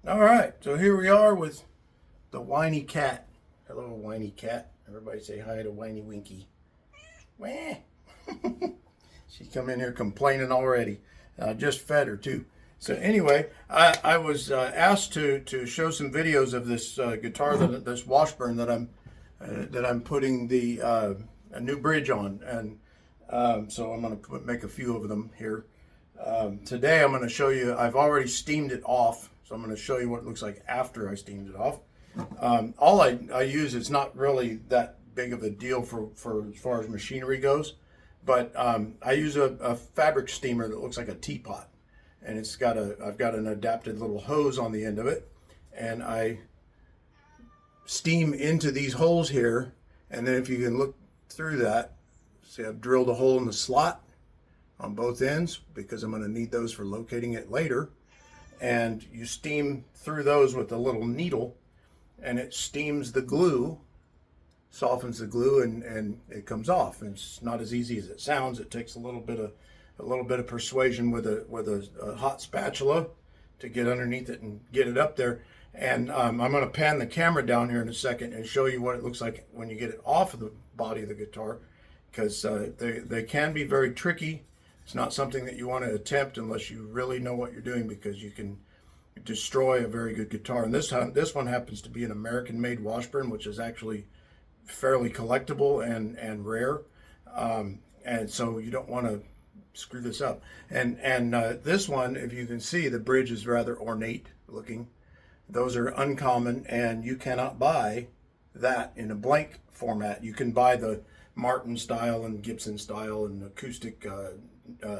All right, so here we are with the whiny cat. Hello, whiny cat. Everybody say hi to Whiny Winky. Wah. She's come in here complaining already. I just fed her too. So anyway, I was asked to show some videos of this guitar, this Washburn that I'm putting a new bridge on, and so I'm going to make a few of them here. Today I'm going to show you. I've already steamed it off. So I'm going to show you what it looks like after I steamed it off. All I use is not really that big of a deal for as far as machinery goes, but I use a fabric steamer that looks like a teapot, and I've got an adapted little hose on the end of it, and I steam into these holes here, and then if you can look through that, see I've drilled a hole in the slot on both ends because I'm going to need those for locating it later. And you steam through those with a little needle, and it steams the glue, softens the glue, and it comes off. And it's not as easy as it sounds. It takes a little bit of persuasion with a hot spatula to get underneath it and get it up there. And I'm going to pan the camera down here in a second and show you what it looks like when you get it off of the body of the guitar, because they can be very tricky. It's not something that you want to attempt unless you really know what you're doing, because you can destroy a very good guitar. And this one happens to be an American-made Washburn, which is actually fairly collectible and rare. And so you don't want to screw this up. And this one, if you can see, the bridge is rather ornate looking. Those are uncommon, and you cannot buy that in a blank format. You can buy the Martin style and Gibson style and acoustic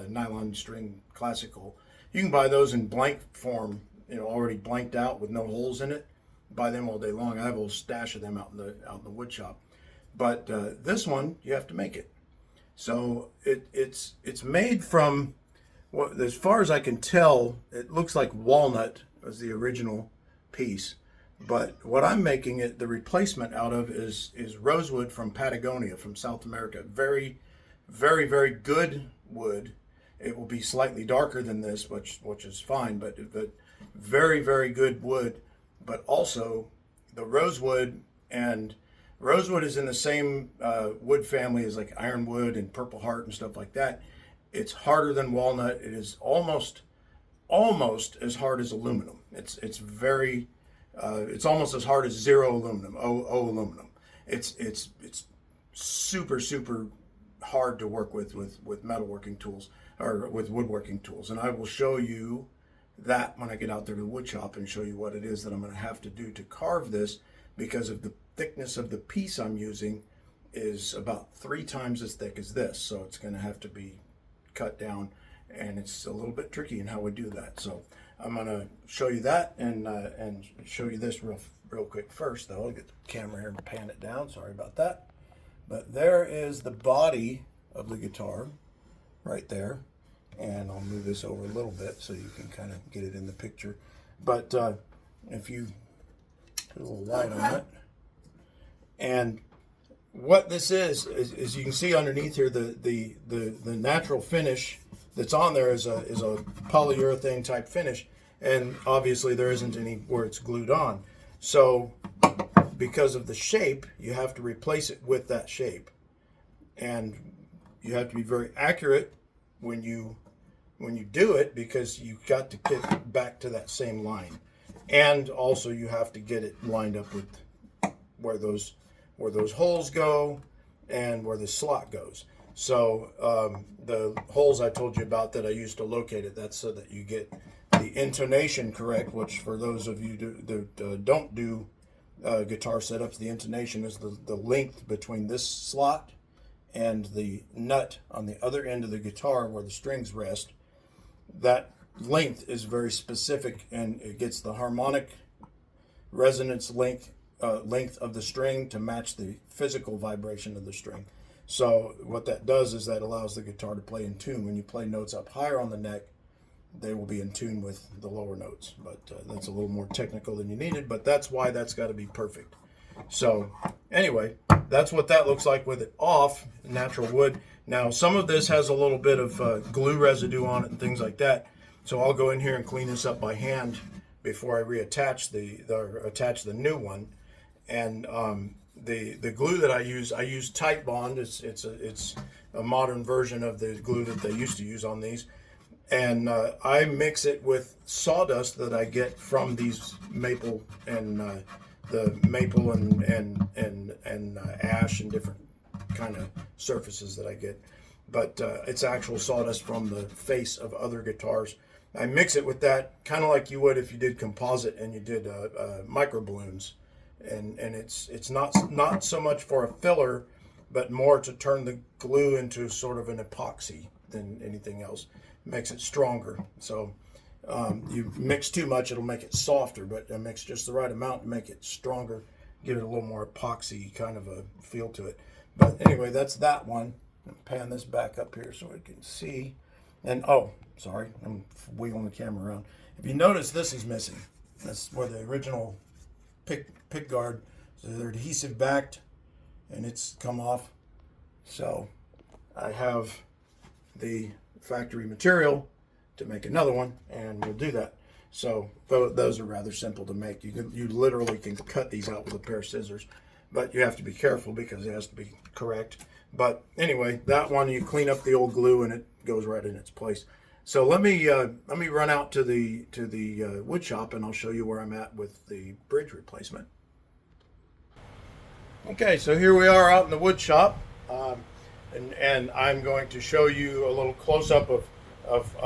nylon string classical. You can buy those in blank form, already blanked out with no holes in it. Buy them all day long. I have a whole stash of them out in the wood shop. But this one, you have to make it. So it's made from, as far as I can tell, it looks like walnut as the original piece. But what I'm making the replacement out of is rosewood from Patagonia, from South America. Very, very, very good wood. It will be slightly darker than this, which is fine, but very, very good wood. But also the rosewood is in the same wood family as like ironwood and purple heart and stuff like that. It's harder than walnut. It is almost as hard as aluminum. It's very it's almost as hard as zero aluminum, O aluminum. It's super, super hard to work with metalworking tools or with woodworking tools. And I will show you that when I get out there to the wood shop and show you what it is that I'm going to have to do to carve this, because of the thickness of the piece I'm using is about 3 times as thick as this. So it's going to have to be cut down, and it's a little bit tricky in how we do that. So I'm going to show you that and show you this real quick first, though. I'll get the camera here and pan it down. Sorry about that. But there is the body of the guitar right there. And I'll move this over a little bit so you can kind of get it in the picture. But if you put a little light on it. And what this is you can see underneath here, the natural finish that's on there is a polyurethane type finish, and obviously there isn't any where it's glued on. So because of the shape, you have to replace it with that shape, and you have to be very accurate when you do it, because you've got to get back to that same line, and also you have to get it lined up with where those holes go and where the slot goes. So the holes I told you about that I used to locate it, that's so that you get the intonation correct, which for those of you that don't do guitar setups, the intonation is the length between this slot and the nut on the other end of the guitar where the strings rest. That length is very specific, and it gets the harmonic resonance length of the string to match the physical vibration of the string. So what that does is that allows the guitar to play in tune. When you play notes up higher on the neck, they will be in tune with the lower notes. But that's a little more technical than you needed, but that's why that's got to be perfect. So anyway, that's what that looks like with it off, natural wood. Now, some of this has a little bit of glue residue on it and things like that. So I'll go in here and clean this up by hand before I reattach attach the new one. And the glue that I use Tight Bond. It's a modern version of the glue that they used to use on these. And I mix it with sawdust that I get from these maple and the maple and ash and different kind of surfaces that I get. But it's actual sawdust from the face of other guitars. I mix it with that, kind of like you would if you did composite and you did micro balloons. And it's not so much for a filler, but more to turn the glue into sort of an epoxy than anything else. It makes it stronger. So you mix too much, it'll make it softer, but I mix just the right amount to make it stronger, give it a little more epoxy kind of a feel to it. But anyway, that's that one. I'll pan this back up here so we can see. And oh, sorry, I'm wiggling the camera around. If you notice, this is missing. That's where the original pick guard, so they're adhesive backed, and it's come off. So I have the factory material to make another one, and we'll do that. So those are rather simple to make. You literally can cut these out with a pair of scissors, but you have to be careful because it has to be correct. But anyway, that one you clean up the old glue and it goes right in its place. So let me run out to the wood shop, and I'll show you where I'm at with the bridge replacement. Okay, so here we are out in the wood shop, and I'm going to show you a little close up of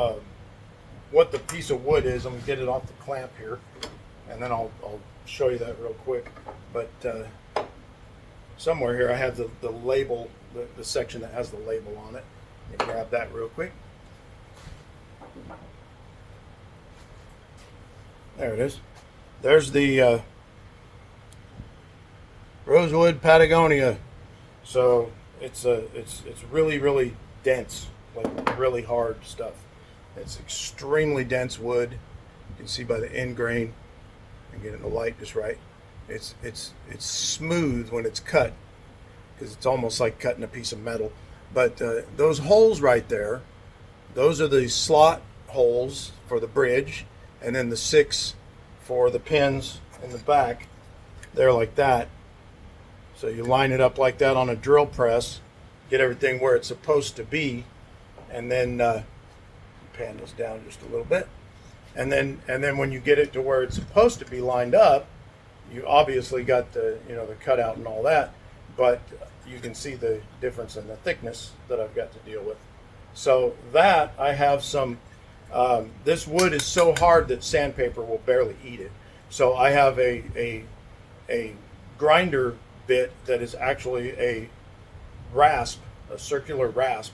what the piece of wood is. I'm gonna get it off the clamp here, and then I'll show you that real quick. But somewhere here I have the label, the section that has the label on it. Let me grab that real quick. There it is. There's the rosewood Patagonia. So it's really dense, like really hard stuff. It's extremely dense wood. You can see by the end grain. I'm getting the light just right. It's smooth when it's cut, because it's almost like cutting a piece of metal. But those holes right there, those are the slot holes for the bridge, and then the 6 for the pins in the back. They're like that. So you line it up like that on a drill press, get everything where it's supposed to be, and then pan this down just a little bit. And then when you get it to where it's supposed to be lined up, you obviously got the the cutout and all that, but you can see the difference in the thickness that I've got to deal with. So that I have some. This wood is so hard that sandpaper will barely eat it. So I have a grinder bit that is actually a rasp, a circular rasp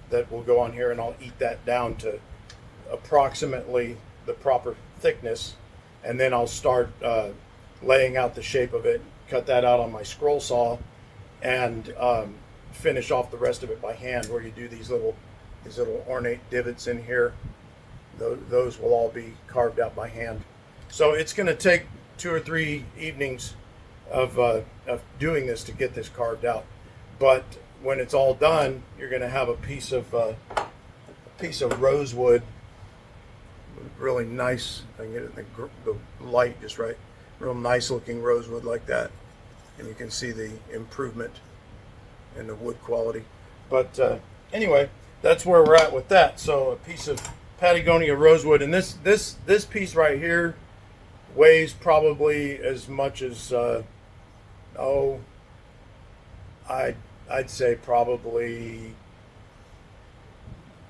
that will go on here, and I'll eat that down to approximately the proper thickness, and then I'll start laying out the shape of it, cut that out on my scroll saw, and finish off the rest of it by hand, where you do these little ornate divots in here. Those will all be carved out by hand. So it's going to take 2 or 3 evenings of doing this to get this carved out. But when it's all done, you're going to have a piece of rosewood, really nice. I can get it in the light just right. Real nice looking rosewood like that, and you can see the improvement in the wood quality. But anyway, that's where we're at with that. So a piece of Patagonia rosewood, and this piece right here weighs probably as much as I'd say probably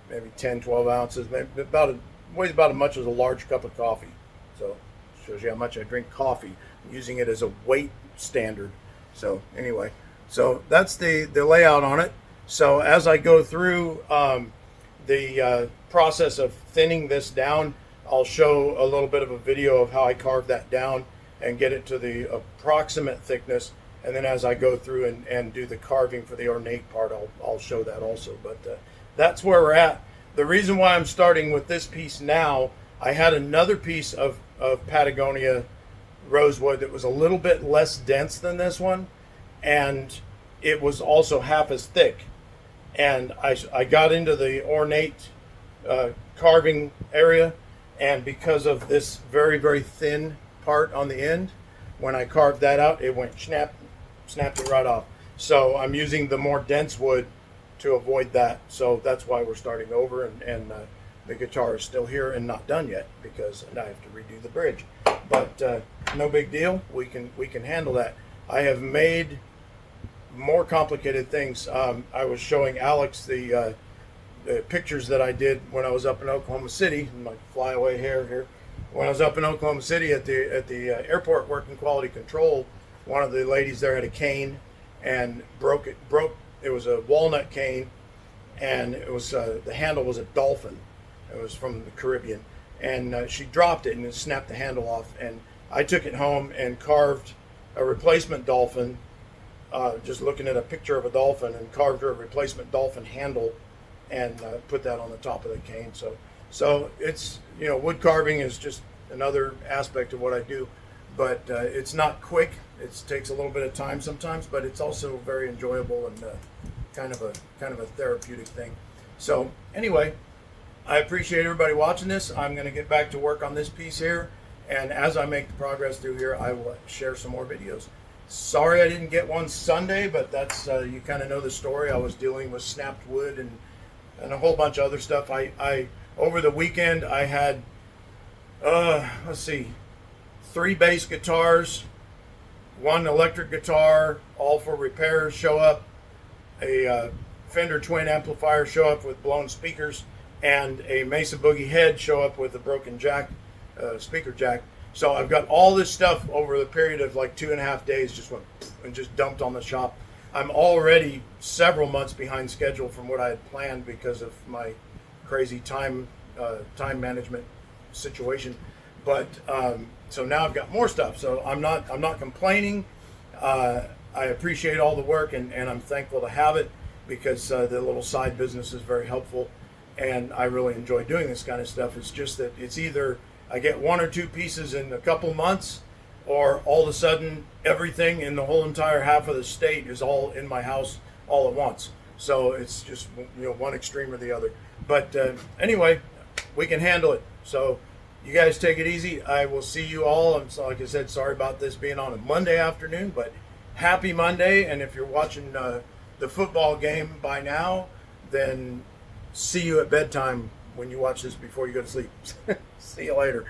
maybe 10-12 ounces, maybe weighs about as much as a large cup of coffee. So shows you how much I drink coffee. I'm using it as a weight standard. So anyway, so that's the layout on it. So as I go through the process of thinning this down, I'll show a little bit of a video of how I carve that down and get it to the approximate thickness. And then as I go through and do the carving for the ornate part, I'll show that also. But that's where we're at. The reason why I'm starting with this piece now, I had another piece of Patagonia rosewood that was a little bit less dense than this one, and it was also half as thick. And I got into the ornate carving area, and because of this very, very thin part on the end, when I carved that out, it went snapped it right off. So I'm using the more dense wood to avoid that. So that's why we're starting over, and the guitar is still here and not done yet because I have to redo the bridge. But no big deal. We can handle that. I have made more complicated things. I was showing Alex the pictures that I did when I was up in Oklahoma City. My flyaway hair here. When I was up in Oklahoma City at the airport working quality control, one of the ladies there had a cane and broke it. It was a walnut cane, and it was the handle was a dolphin. It was from the Caribbean, and she dropped it and it snapped the handle off. And I took it home and carved a replacement dolphin. Just looking at a picture of a dolphin, and carved her a replacement dolphin handle and put that on the top of the cane. So it's, wood carving is just another aspect of what I do, but it's not quick. It takes a little bit of time sometimes, but it's also very enjoyable and kind of a therapeutic thing. So anyway, I appreciate everybody watching this. I'm going to get back to work on this piece here, and as I make the progress through here, I will share some more videos. Sorry I didn't get one Sunday, but that's you kind of know the story. I was dealing with snapped wood and a whole bunch of other stuff. I over the weekend I had let's see, 3 bass guitars, 1 electric guitar, all for repairs show up, a Fender twin amplifier show up with blown speakers, and a Mesa Boogie head show up with a broken jack, speaker jack. So I've got all this stuff over the period of like 2.5 days, just went and just dumped on the shop. I'm already several months behind schedule from what I had planned because of my crazy time management situation. But so now I've got more stuff. So I'm not complaining. I appreciate all the work, and I'm thankful to have it because the little side business is very helpful, and I really enjoy doing this kind of stuff. It's just that it's either I get 1 or 2 pieces in a couple months, or all of a sudden everything in the whole entire half of the state is all in my house all at once. So it's just one extreme or the other. But anyway, we can handle it. So you guys take it easy. I will see you all. And so, like I said, sorry about this being on a Monday afternoon, but happy Monday. And if you're watching the football game by now, then see you at bedtime when you watch this before you go to sleep. See you later.